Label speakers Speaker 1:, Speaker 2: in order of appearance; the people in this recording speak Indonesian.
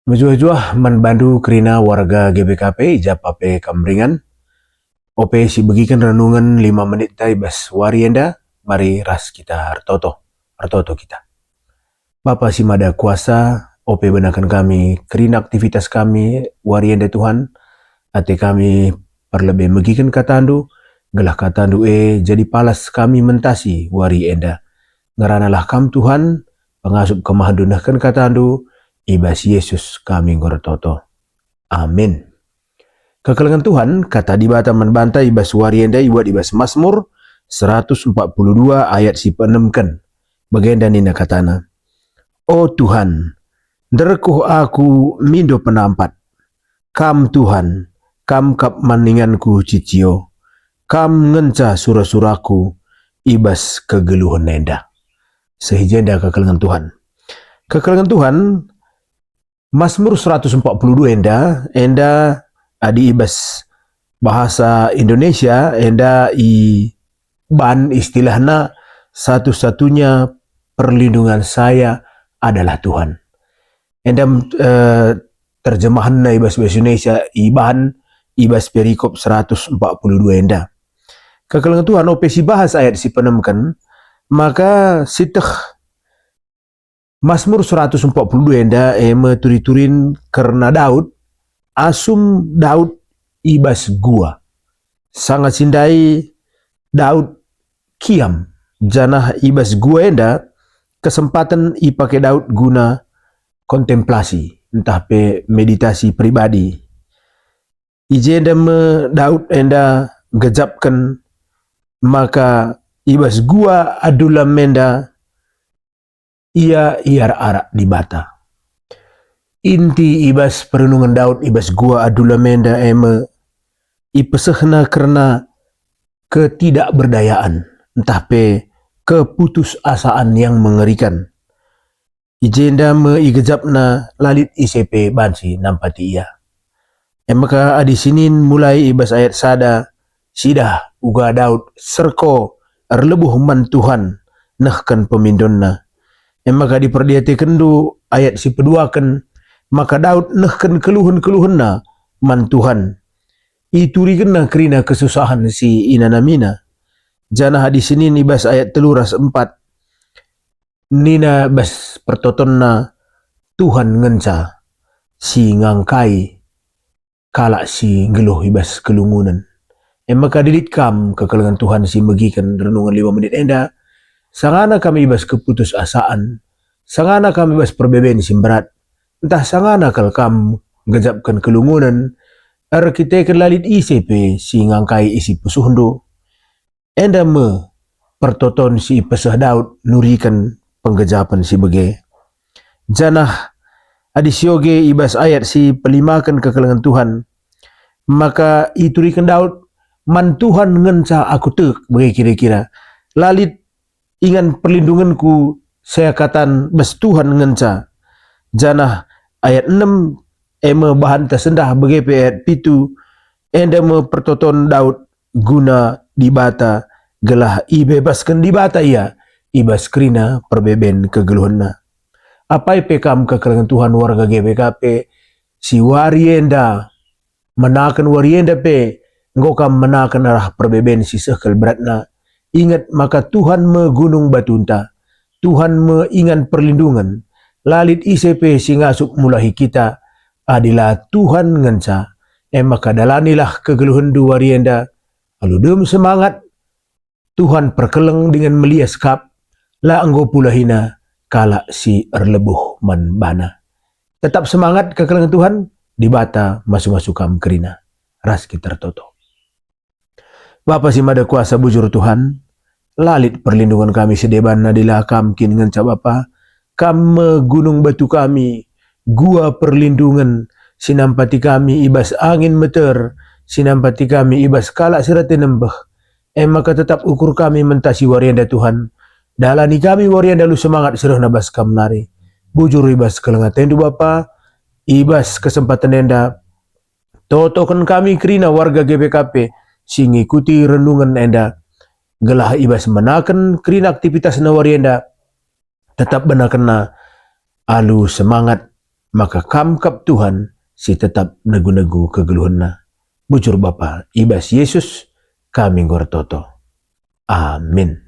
Speaker 1: Menjuah-juah manbandu kerina warga GBKP Japape Kamringan. Ope si bagikan renungan 5 menit tai bas warienda. Mari ras kita hartoto kita. Bapa si mada kuasa, ope benakan kami kerina aktivitas kami warienda Tuhan. Ate kami perlebih megikan katandu, gelah katandu jadi palas kami mentasi warienda. Ngeranalah kam Tuhan, pengasup kemahadunahkan katandu, ibas Yesus kami ngorototo. Amin. Kekelengan Tuhan, kata di bata menbantai ibas warienda ibuat ibas Mazmur 142 ayat si penemkan. Bagenda nina katana. Oh Tuhan, derekuh aku mindo penampat. Kam Tuhan, kam kap maninganku cicio. Kam ngenca surah-surahku, ibas kegeluhan nenda. Sehijenda kekelengan Tuhan. Kekelengan Tuhan, Mazmur 142 enda adi ibas bahasa Indonesia enda i ban istilahna satu-satunya perlindungan saya adalah Tuhan. Enda terjemahan ibas bahasa Indonesia iban ibas perikop 142 enda. Kekelengan Tuhan opesi bahas ayat si penemkan maka siteh Mazmur 142 enda turi-turin karena Daud asum Daud ibas gua. Sangat sindai Daud kiam janah ibas gua enda kesempatan ipakai Daud guna kontemplasi entah pe meditasi pribadi. Ijenda me Daud enda gejapkan maka ibas gua adulam menda ia arak di bata. Inti ibas perenungan Daud ibas gua adula menda ipesehna karena ketidakberdayaan entah pe keputusasaan yang mengerikan. Ijenda me igejapna lalit ICP bansi nampati ia. Maka adi sinin mulai ibas ayat sada sidah uga Daud serko erlebuh man Tuhan nahkan pemindonna. Maka diperdiati kendu ayat si peduakan maka Daud nehken keluhan-keluhanna man Tuhan. Ituri kena kerina kesusahan si inanamina. Jana hadis ini nibas ayat teluras 4. Nina bas pertotonna Tuhan ngenca si ngangkai kalak si geluh ibas kelungunan. Maka dilit kam kekelengan Tuhan si megikan renungan 5 menit enda. Sangana kami ibas keputusasaan, sangana kami ibas perbeben simberat, entah sangana kal kam gejapkan kelungunan, kita lalit ICP si ngangkai isi pesuhndo, enda me pertoton si pesah Daud nurikan penggejapan si bege. Janah adisyoge ibas ayat si pelimakan kekelengan Tuhan, maka iturikan Daud, man Tuhan ngenca aku tek bege kira-kira, lalit ingan perlindunganku saya katan bes Tuhan ngenca. Janah ayat 6 bahan tersendah bagi ayat pitu enda pertoton Daud guna dibata gelah ibebaskan dibata ia ibas krina perbeben kegeluhanna. Apa ipekam kekelengan Tuhan warga GBKP si warienda menakan warienda pe ngokam menakan arah perbeben si sekel beratna. Ingat maka Tuhan me gunung batunta, Tuhan me ingan perlindungan, lalit ICP si ngasup mulahi kita, adilah Tuhan ngenca, maka dalanilah kegeluhan du warienda, aludem semangat, Tuhan perkeleng dengan melias kap, la anggo pulahina, kalak si erlebuh man bana. Tetap semangat kekelengan Tuhan, dibata masuk-masuk kam kerina, ras kita tertoto. Bapa si mada kuasa bujur Tuhan, lalit perlindungan kami sedeban nadilah kam kin ngenca Bapa, kam gunung batu kami, gua perlindungan, sinampati kami ibas angin meter, sinampati kami ibas kalak sirate nembeh. Maka tetap ukur kami mentasi warianda Tuhan, dalani kami warianda lu semangat serah nabas kam nari. Bujur ibas kelengatendu Bapa, ibas kesempatan enda, totokan kami kerina warga GBKP, sing ikuti renungan enda, gelah ibas menakan kerina aktivitas na warienda tetap benakena alu semangat maka kam kap Tuhan si tetap nagu-nagu kegeluhanna. Bujur Bapa, ibas Yesus kami ngortoto. Amin.